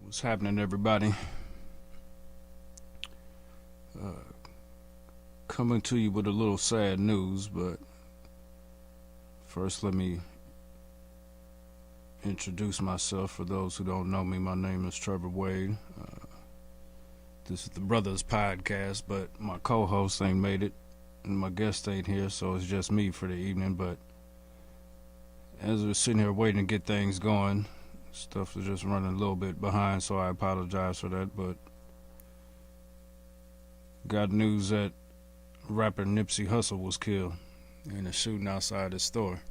What's happening, everybody? Uh, Coming to you with a little sad news, but first let me introduce myself. For those who don't know me, my name is Trevor Wade. This is the Brothas podcast, but my co-host ain't made it, and my guest ain't here, so it's just me for the evening. But as we're sitting here waiting to get things going, stuff is just running a little bit behind, so I apologize for that. But got news that rapper Nipsey Hussle was killed in a shooting outside his store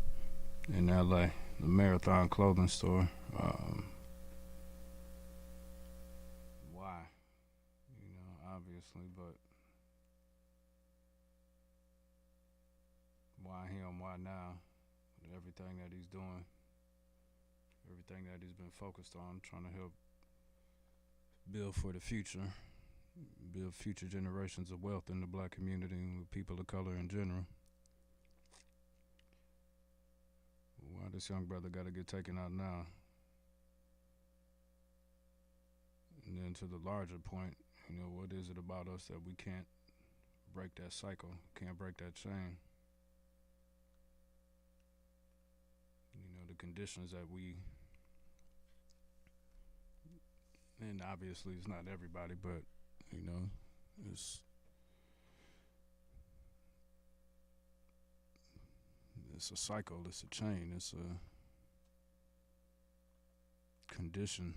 in LA, the Marathon clothing store. Why? Obviously, but why him? Why now? Everything that he's doing, everything that he's been focused on, trying to help build for the future, build future generations of wealth in the black community and with people of color in general. Why this young brother got to get taken out now? And then to the larger point, what is it about us that we can't break that cycle, can't break that chain? The conditions that we, and obviously it's not everybody, but, it's it's a cycle, it's a chain, it's a condition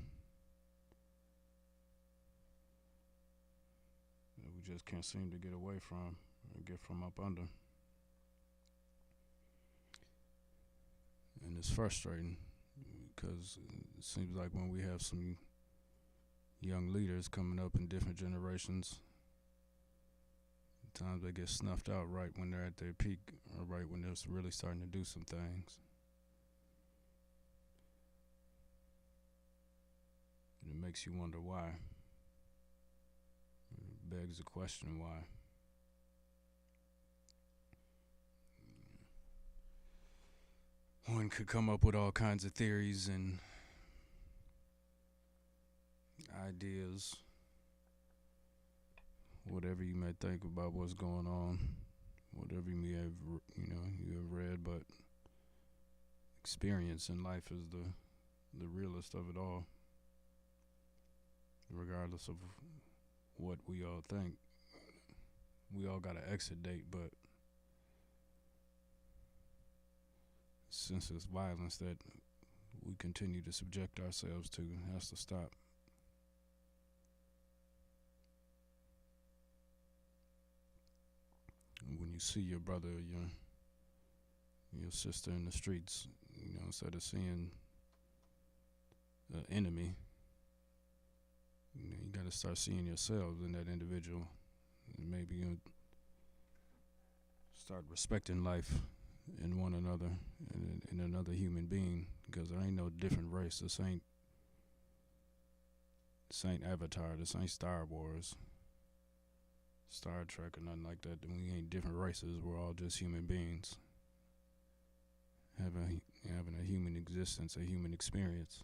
that we just can't seem to get away from or get from up under. And it's frustrating because it seems like when we have some young leaders coming up in different generations, times they get snuffed out right when they're at their peak or right when they're really starting to do some things. And it makes you wonder why. It begs the question why. One could come up with all kinds of theories and ideas, whatever you may think about what's going on, whatever you may have, you have read, but experience in life is the realest of it all. Regardless of what we all think, we all got an exit date, but senseless violence that we continue to subject ourselves to has to stop. When you see your brother or your sister in the streets, instead of seeing an enemy, you got to start seeing yourselves in that individual, and maybe you start respecting life in one another and in another human being, because there ain't no different race. This ain't Avatar. This ain't Star Wars, Star Trek, or nothing like that. We ain't different races. We're all just human beings having a human existence, a human experience.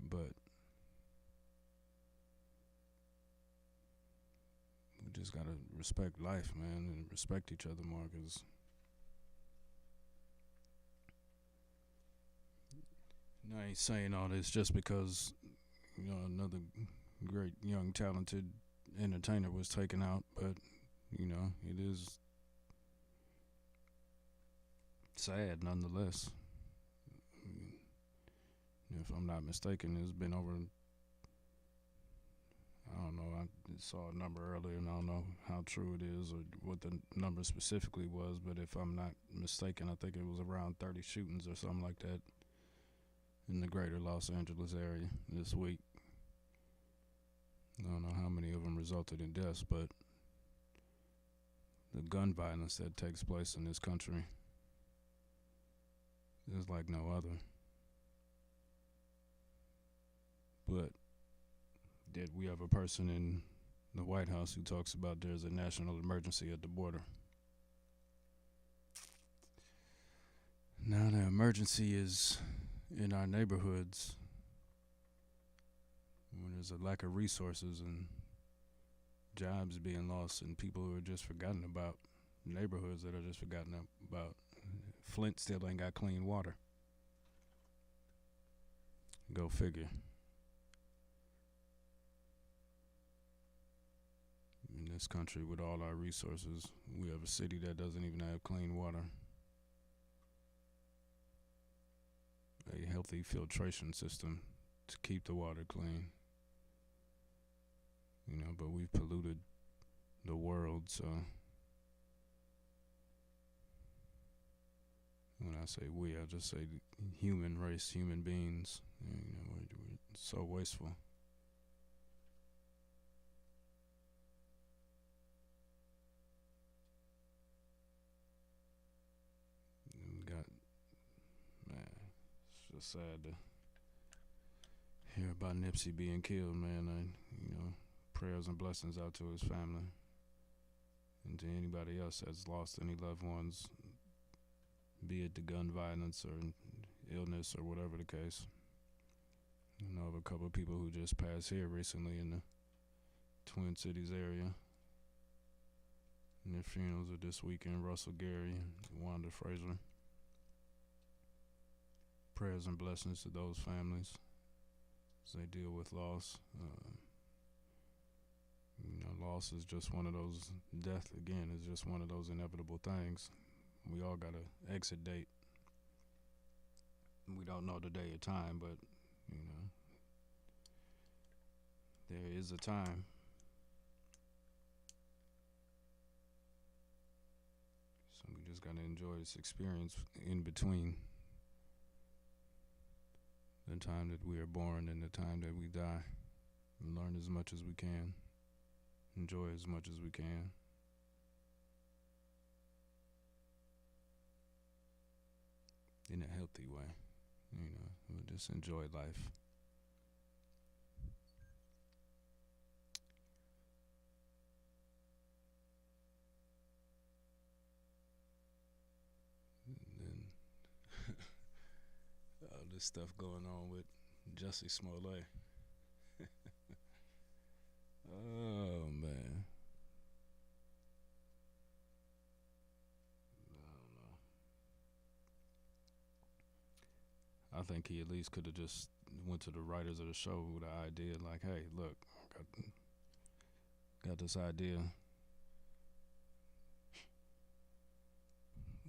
But we just gotta respect life, man, and respect each other more, because I ain't saying all this just because another great young talented entertainer was taken out, but it is sad nonetheless. If I'm not mistaken, it's been over, I don't know, I saw a number earlier and I don't know how true it is or what the number specifically was, but if I'm not mistaken, I think it was around 30 shootings or something like that in the greater Los Angeles area this week. I don't know how many of them resulted in deaths, but the gun violence that takes place in this country is like no other. But did we have a person in the White House who talks about there's a national emergency at the border? Now the emergency is in our neighborhoods There's a lack of resources and jobs being lost, and people who are just forgotten about, neighborhoods that are just forgotten about. Flint still ain't got clean water. Go figure. In this country, with all our resources, we have a city that doesn't even have clean water. A healthy filtration system to keep the water clean. But we've polluted the world, so when I say we, I just say human race, human beings. We're so wasteful. We got, man, it's just sad to hear about Nipsey being killed, man. Prayers and blessings out to his family and to anybody else that's lost any loved ones, be it to gun violence or illness or whatever the case. I know of a couple of people who just passed here recently in the Twin Cities area. And their funerals are this weekend. Russell Gary and Wanda Frazier. Prayers and blessings to those families as they deal with loss. Loss is just one of those, death again is just one of those inevitable things. We all got an exit date. We don't know the day or time, but, there is a time. So we just got to enjoy this experience in between the time that we are born and the time that we die. And learn as much as we can. Enjoy as much as we can. In a healthy way. We'll just enjoy life. And then all this stuff going on with Jussie Smollett. Oh, man. I don't know. I think he at least could have just went to the writers of the show with an idea like, hey, look, I got this idea.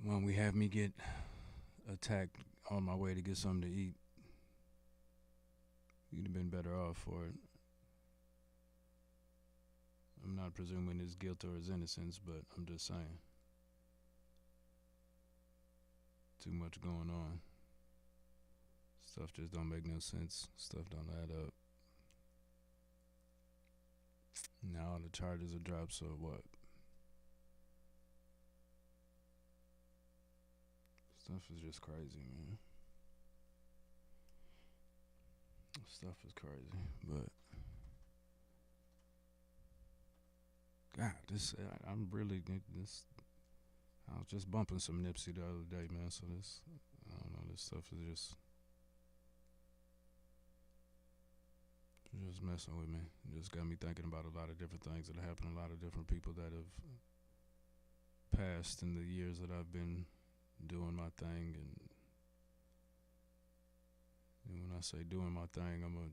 When we have me get attacked on my way to get something to eat, you'd have been better off for it. I'm not presuming his guilt or his innocence, but I'm just saying. Too much going on. Stuff just don't make no sense. Stuff don't add up. Now all the charges are dropped, so what? Stuff is just crazy, man. Stuff is crazy, but God, I'm really this. I was just bumping some Nipsey the other day, man. So this, I don't know, this stuff is just messing with me. It just got me thinking about a lot of different things that have happened. A lot of different people that have passed in the years that I've been doing my thing. And when I say doing my thing, I'm a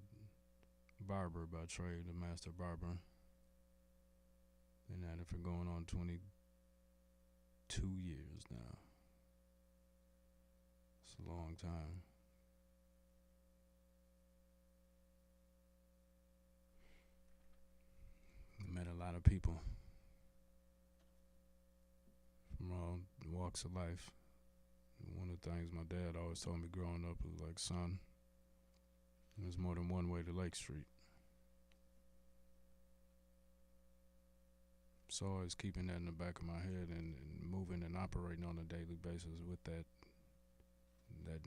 barber by trade, a master barber. Been at it for going on 22 years now. It's a long time. I met a lot of people from all walks of life. One of the things my dad always told me growing up was like, son, there's more than one way to Lake Street. So always keeping that in the back of my head and moving and operating on a daily basis with that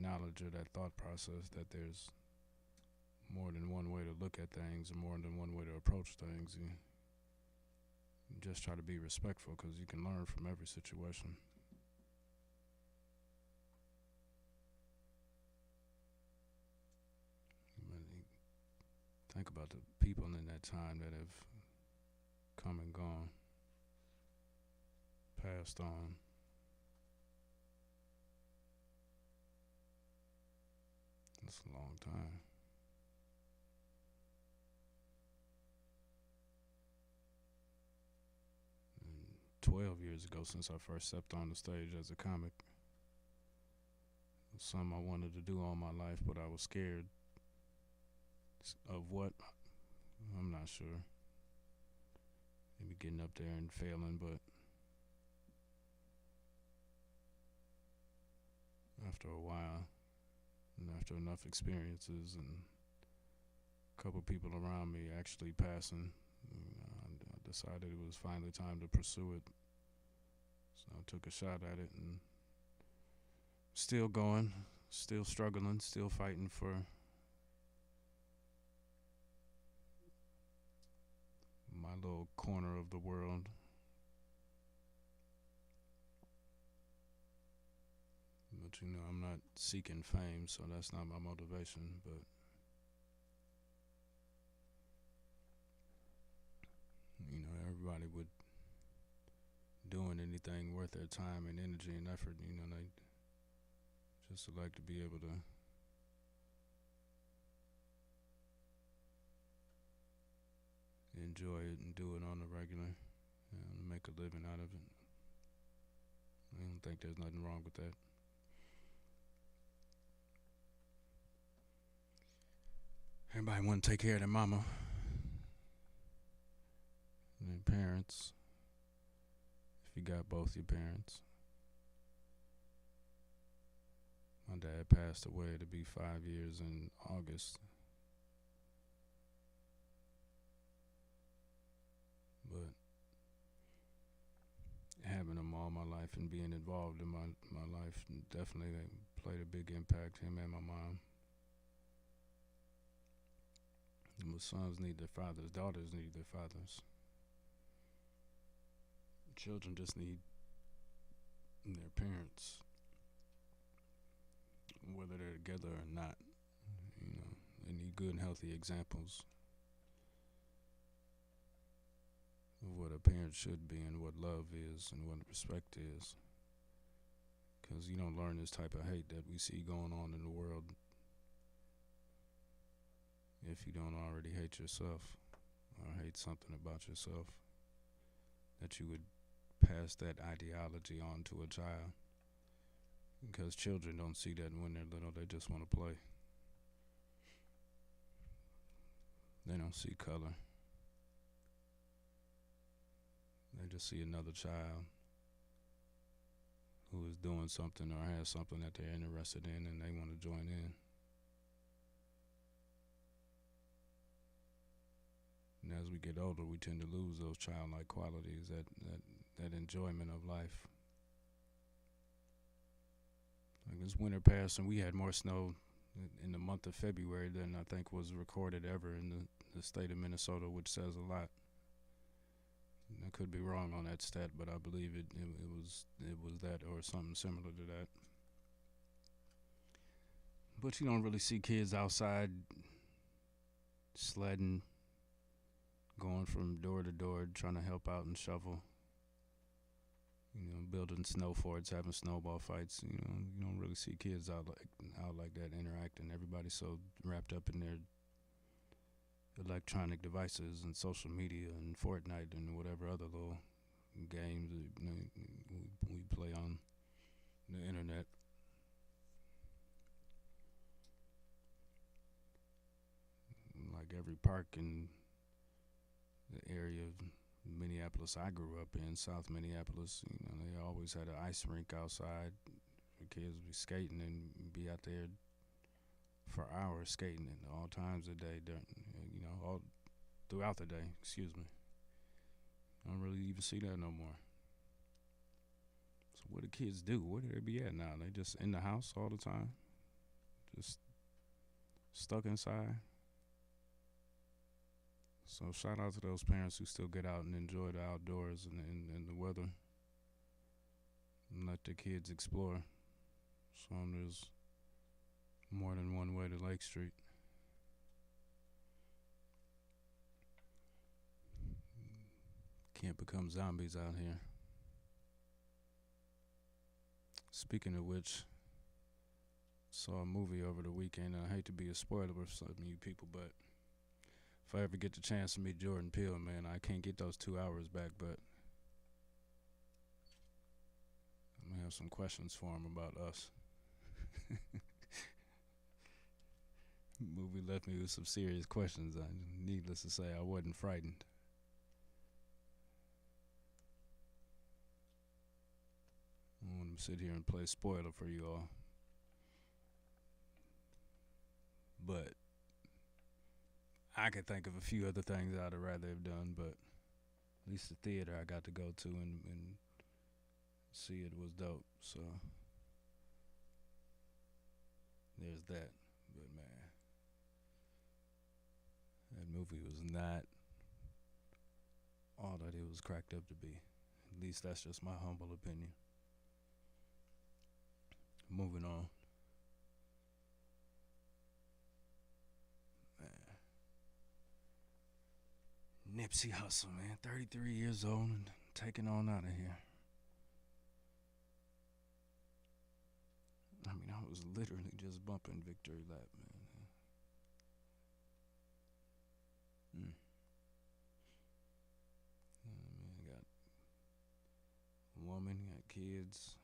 knowledge or that thought process that there's more than one way to look at things and more than one way to approach things. You just try to be respectful because you can learn from every situation. I think about the people in that time that have come and gone, passed on. That's a long time. And 12 years ago since I first stepped on the stage as a comic. It was something I wanted to do all my life, but I was scared of what. I'm not sure. Maybe getting up there and failing, but after a while, and after enough experiences and a couple people around me actually passing, I decided it was finally time to pursue it. So I took a shot at it and still going, still struggling, still fighting for my little corner of the world. But I'm not seeking fame, so that's not my motivation. But everybody would doing anything worth their time and energy and effort. They just like to be able to enjoy it and do it on the regular and make a living out of it. I don't think there's nothing wrong with that. Everybody want to take care of their mama and their parents, if you got both your parents. My dad passed away to be 5 years in August. But having him all my life and being involved in my life definitely played a big impact, him and my mom. And sons need their fathers, daughters need their fathers. Children just need their parents, whether they're together or not. They need good and healthy examples of what a parent should be and what love is and what respect is. Because you don't learn this type of hate that we see going on in the world if you don't already hate yourself or hate something about yourself, that you would pass that ideology on to a child. Because children don't see that when they're little, they just want to play. They don't see color. They just see another child who is doing something or has something that they're interested in and they want to join in. And as we get older, we tend to lose those childlike qualities, that enjoyment of life. Like this winter passed and we had more snow in the month of February than I think was recorded ever in the state of Minnesota, which says a lot. I could be wrong on that stat, but I believe it was that or something similar to that. But you don't really see kids outside sledding, going from door to door, trying to help out and shovel. Building snow forts, having snowball fights. You don't really see kids out like that interacting. Everybody's so wrapped up in their electronic devices and social media and Fortnite and whatever other little games we play on the internet. Like every park in the area of Minneapolis I grew up in, South Minneapolis, they always had an ice rink outside. The kids would be skating and be out there for hours skating at all times of the day, all throughout the day, excuse me. I don't really even see that no more. So what do kids do? Where do they be at now? They just in the house all the time? Just stuck inside? So shout out to those parents who still get out and enjoy the outdoors and the weather and let their kids explore. So there's more than one way to Lake Street. Can't become zombies out here. Speaking of which, saw a movie over the weekend. I hate to be a spoiler for some of you people, but if I ever get the chance to meet Jordan Peele, man, I can't get those 2 hours back, but I'm gonna have some questions for him about us. Movie left me with some serious questions. Needless to say, I wasn't frightened. I don't want to sit here and play spoiler for you all. But I could think of a few other things I'd rather have done, but at least the theater I got to go to and see it was dope. So there's that. But man, that movie was not all that it was cracked up to be. At least that's just my humble opinion. Moving on. Man. Nipsey Hussle, man, 33 years old and taking on out of here. I mean, I was literally just bumping victory lap, man. Man, got a woman, got kids.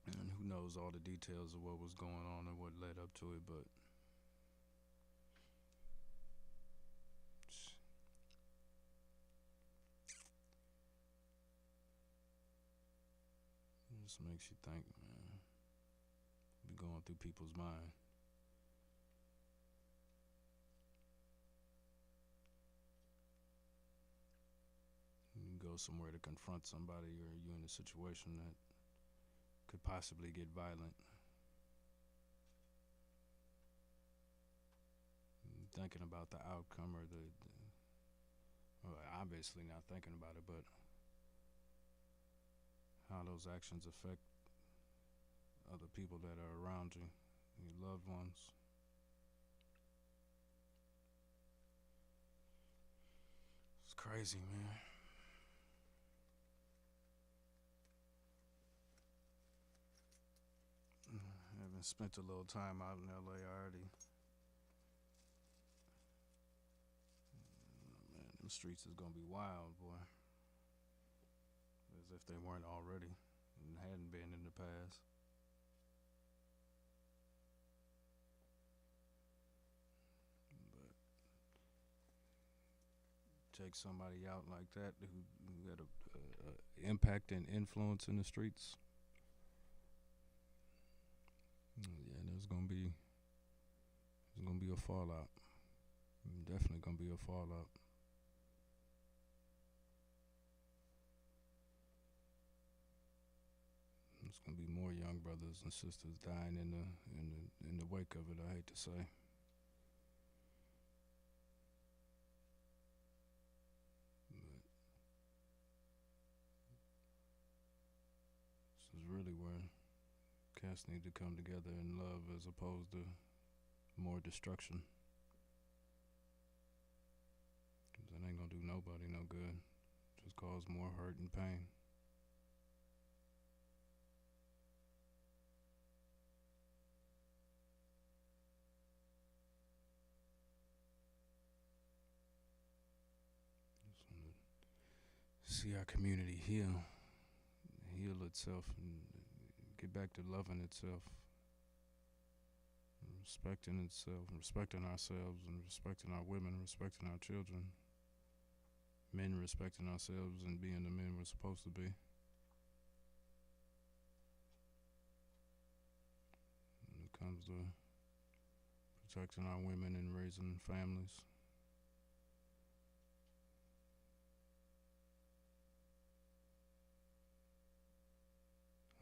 And who knows all the details of what was going on and what led up to it, but it just makes you think, man. Be going through people's mind. You go somewhere to confront somebody, or you in a situation that could possibly get violent. Thinking about the outcome or well, obviously not thinking about it, but how those actions affect other people that are around you, your loved ones. It's crazy, man. Having spent a little time out in LA already. Man, them streets is gonna be wild, boy. As if they weren't already and hadn't been in the past. But take somebody out like that who had a impact and influence in the streets. Yeah, there's gonna be a fallout. Definitely gonna be a fallout. There's gonna be more young brothers and sisters dying in the wake of it. I hate to say. But this is really where cats need to come together in love as opposed to more destruction. Cause that ain't gonna do nobody no good. Just cause more hurt and pain. Just wanna see our community heal itself and get back to loving itself, respecting itself, respecting ourselves, and respecting our women, respecting our children, men respecting ourselves and being the men we're supposed to be. When it comes to protecting our women and raising families.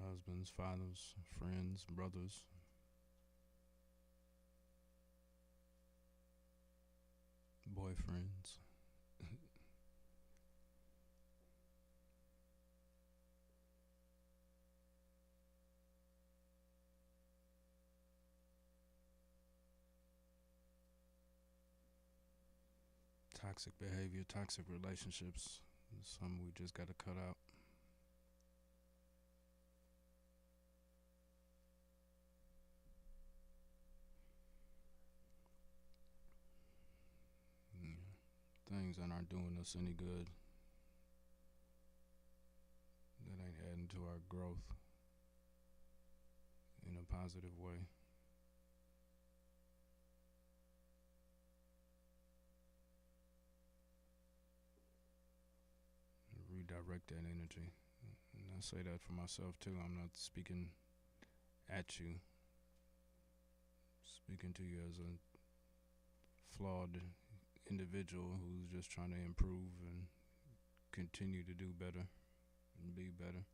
Husbands, fathers, friends, brothers. Boyfriends. Toxic behavior, toxic relationships is something we just got to cut out. Yeah. Things that aren't doing us any good, that ain't adding to our growth in a positive way. Redirect that energy. And I say that for myself too. I'm not speaking at you, speaking to you as a flawed individual who's just trying to improve and continue to do better and be better.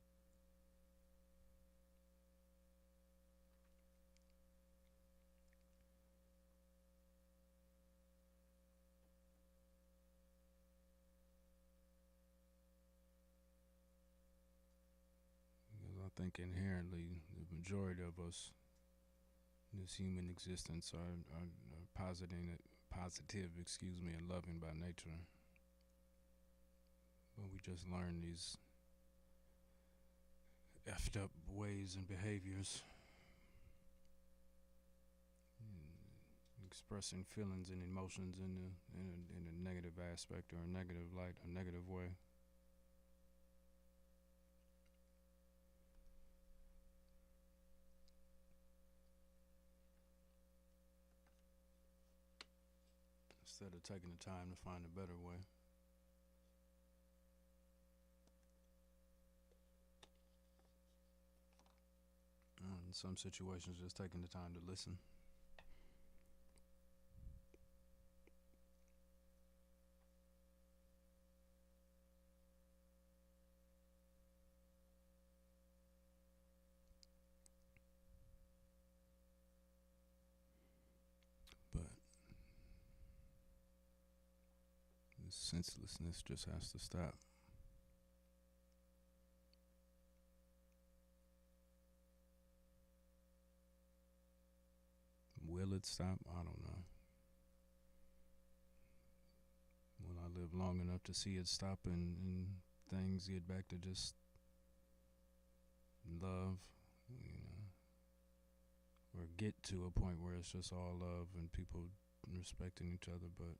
Because I think inherently the majority of us in this human existence are positive, and loving by nature. But we just learn these effed up ways and behaviors, and expressing feelings and emotions in a negative aspect or a negative light, a negative way. Instead of taking the time to find a better way. In some situations, just taking the time to listen. But this senselessness just has to stop. Will it stop? I don't know. Will I live long enough to see it stop and things get back to just love, or get to a point where it's just all love and people respecting each other? But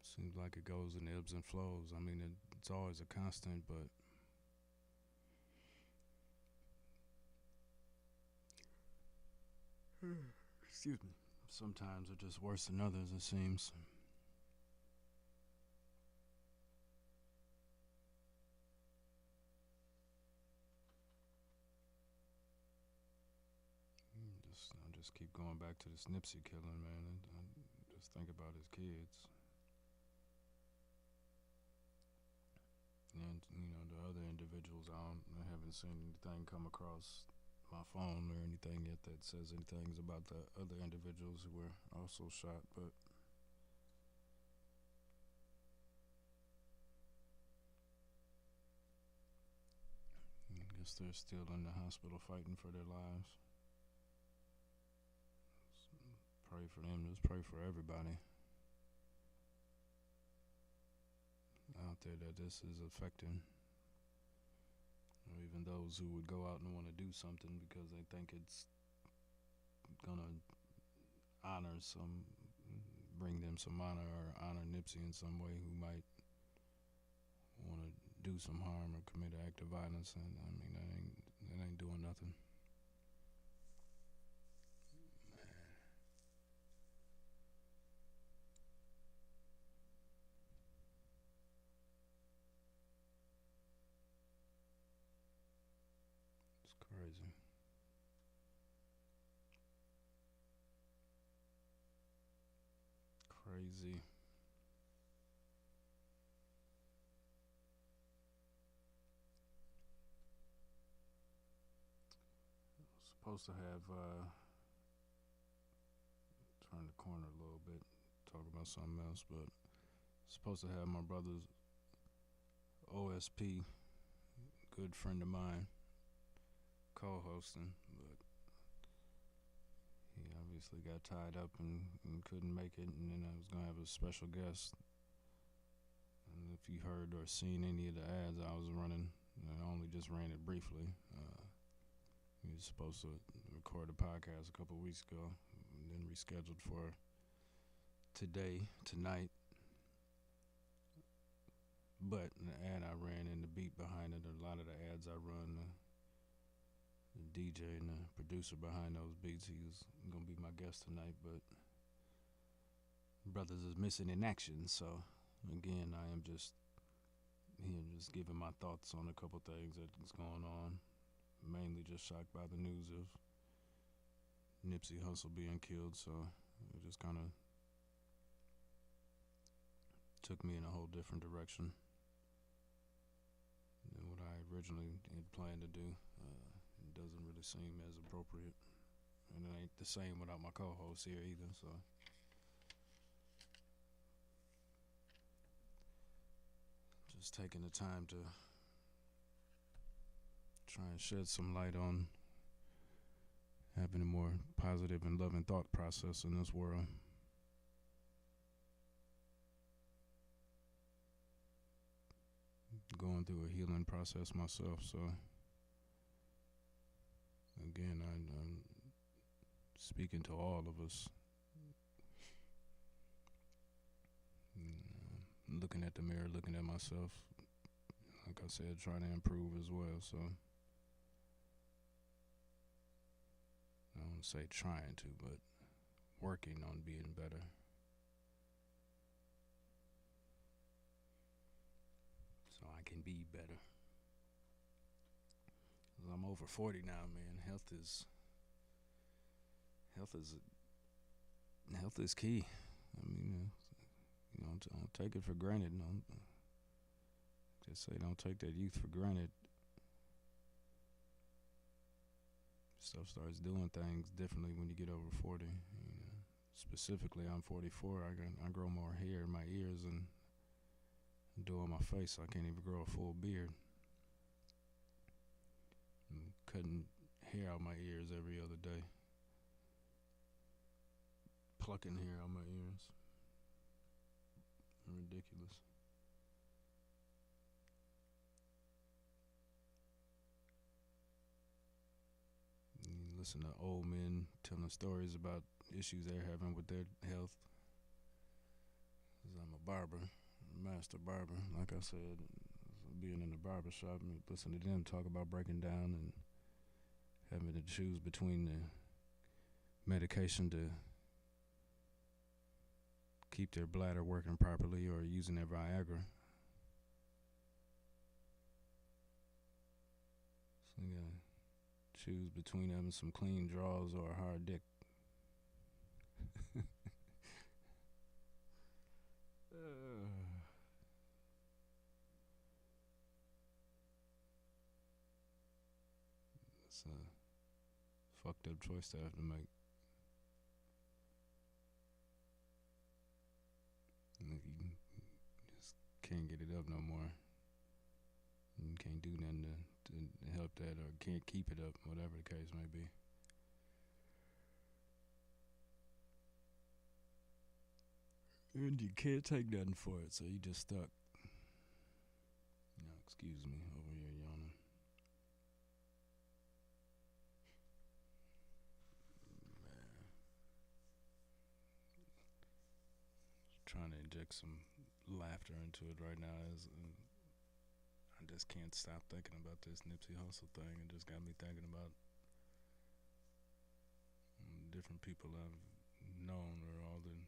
it seems like it goes in ebbs and flows. I mean, it's always a constant, but excuse me. Sometimes they're just worse than others, it seems. I just keep going back to this Nipsey killing, man. I just think about his kids. And, the other individuals, I haven't seen anything come across my phone or anything yet that says anything about the other individuals who were also shot, but I guess they're still in the hospital fighting for their lives. Pray for them. Just pray for everybody out there that this is affecting, or even those who would go out and want to do something because they think it's gonna bring them some honor or honor Nipsey in some way, who might want to do some harm or commit an act of violence. And I mean, that ain't doing nothing. It's crazy. Crazy. Supposed to have turn the corner a little bit, talk about something else, but supposed to have my brother's OSP, good friend of mine, co-hosting, but obviously got tied up and couldn't make it, and then I was gonna have a special guest. And if you heard or seen any of the ads I was running, I only just ran it briefly. We was supposed to record a podcast a couple of weeks ago, and then rescheduled for tonight. But the ad I ran and the beat behind it, a lot of the ads I run, the DJ and the producer behind those beats, he was gonna be my guest tonight, but Brothas is missing in action. So again, I am just here, just giving my thoughts on a couple things that's going on. Mainly just shocked by the news of Nipsey Hussle being killed, so it just kind of took me in a whole different direction than what I originally had planned to do. It doesn't really seem as appropriate, and it ain't the same without my co-host here either, so just taking the time to try and shed some light on having a more positive and loving thought process in this world. Going through a healing process myself, so again, I'm speaking to all of us. Looking at the mirror, looking at myself, like I said, trying to improve as well. So I don't say trying to, but working on being better. So I can be better. 'Cause I'm over 40 now, man. Health is key. I mean, don't take it for granted. Don't just say don't take that youth for granted. Stuff starts doing things differently when you get over 40. Specifically, I'm 44. I grow more hair in my ears and do on my face. So I can't even grow a full beard. I'm cutting hair out my ears every other day. Plucking hair out my ears. Ridiculous. You listen to old men telling stories about issues they're having with their health. 'Cause I'm a barber, a master barber. Like I said, being in the barber shop, listen to them talk about breaking down and having to choose between the medication to keep their bladder working properly or using their Viagra. So you gotta choose between having some clean draws or a hard dick. It's a fucked up choice to have to make. And you just can't get it up no more. You can't do nothing to help that, or can't keep it up, whatever the case may be. And you can't take nothing for it, so you just stuck. Excuse me, over here yawning. Man. Trying to inject some laughter into it right now I just can't stop thinking about this Nipsey Hussle thing. It just got me thinking about different people I've known, or all the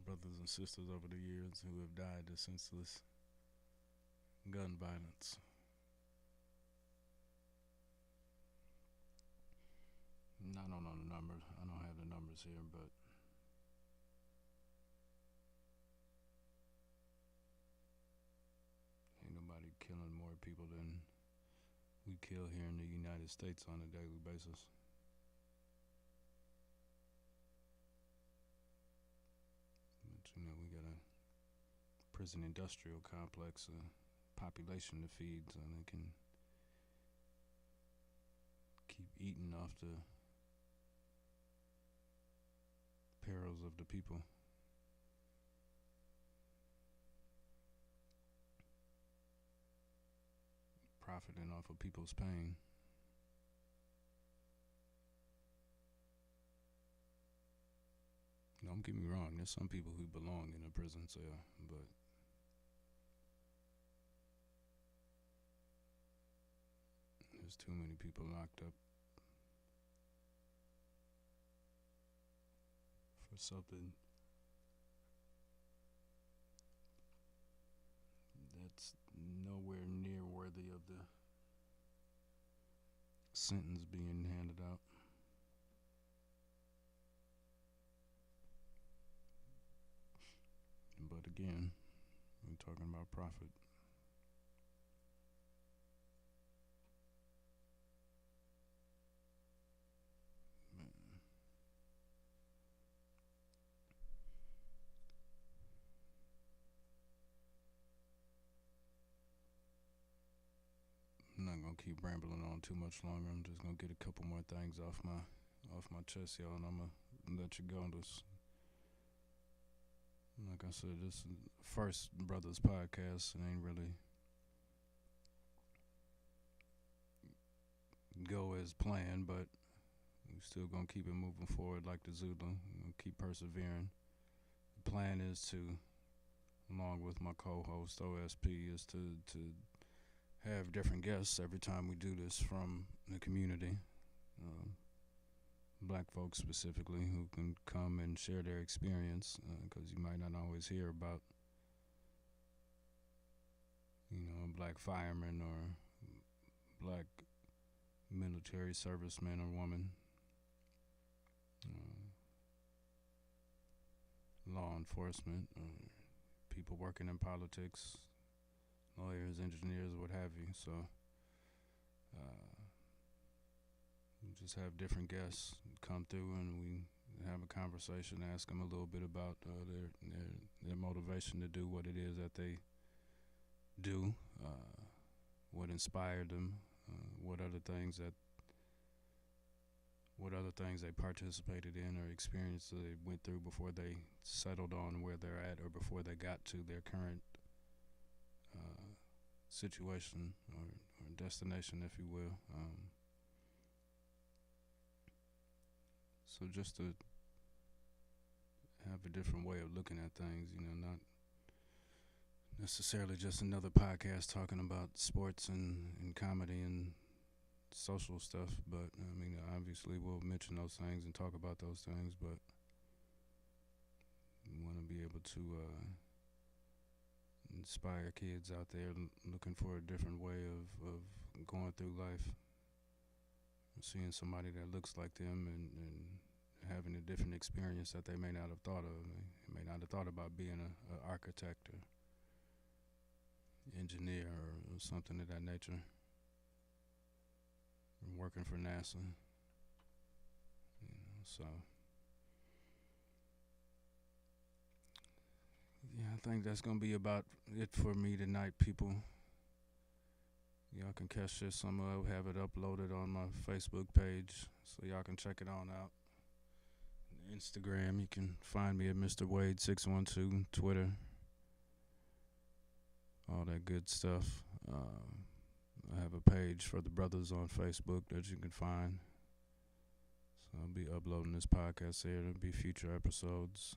brothers and sisters over the years who have died to senseless gun violence. I don't know the numbers. I don't have the numbers here, but ain't nobody killing more people than we kill here in the United States on a daily basis. But we got a prison industrial complex, a population to feed, so they can keep eating off the perils of the people. Profiting off of people's pain. Don't get me wrong, there's some people who belong in a prison cell, but there's too many people locked up for something that's nowhere near worthy of the sentence being handed out. But again, we're talking about profit. I'm not gonna keep rambling on too much longer. I'm just gonna get a couple more things off my chest, y'all, and I'm gonna let you go. This, like I said, this is the first Brothas podcast. It ain't really go as planned, but we still gonna keep it moving forward like the Zulu. We're gonna keep persevering. The plan is to, along with my co-host OSP, is to have different guests every time we do this from the community. Black folks specifically, who can come and share their experience, because you might not always hear about, a black fireman or black military serviceman or woman, law enforcement, or people working in politics, lawyers, engineers, what have you. So we just have different guests come through, and we have a conversation, ask them a little bit about their motivation to do what it is that they do, what inspired them, what other things they participated in or experienced that they went through before they settled on where they're at, or before they got to their current situation or destination, if you will. So just to have a different way of looking at things, not necessarily just another podcast talking about sports and comedy and social stuff, but I mean, obviously we'll mention those things and talk about those things, but we want to be able to inspire kids out there looking for a different way of going through life, seeing somebody that looks like them and having a different experience that they may not have thought of. They may not have thought about being an architect or engineer or something of that nature, or working for NASA. So yeah, I think that's gonna be about it for me tonight, people. Y'all can catch this. I'm gonna have it uploaded on my Facebook page, so y'all can check it on out. Instagram, you can find me at Mr. Wade 612. Twitter, all that good stuff. I have a page for the Brothas on Facebook that you can find. So I'll be uploading this podcast here. There'll be future episodes.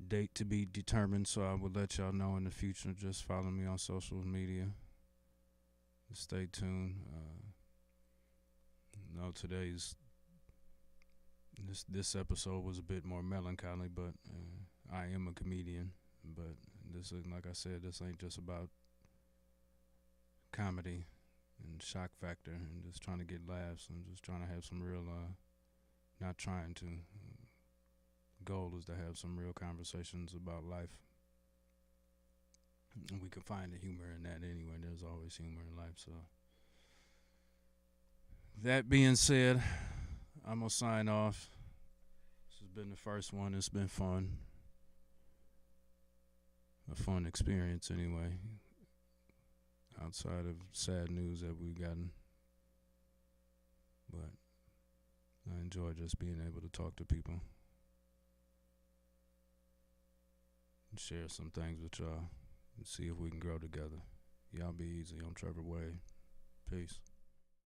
Date to be determined, so I will let y'all know in the future. Just follow me on social media. Stay tuned. This episode was a bit more melancholy, but I am a comedian. But this is, like I said, this ain't just about comedy and shock factor and just trying to get laughs. I'm just trying to have some real, not trying to. Goal is to have some real conversations about life. And we can find the humor in that anyway. There's always humor in life. So that being said, I'm going to sign off. This has been the first one. It's been fun. A fun experience anyway. Outside of sad news that we've gotten. But I enjoy just being able to talk to people and share some things with y'all and see if we can grow together. Y'all be easy. I'm Trevor Wade. Peace.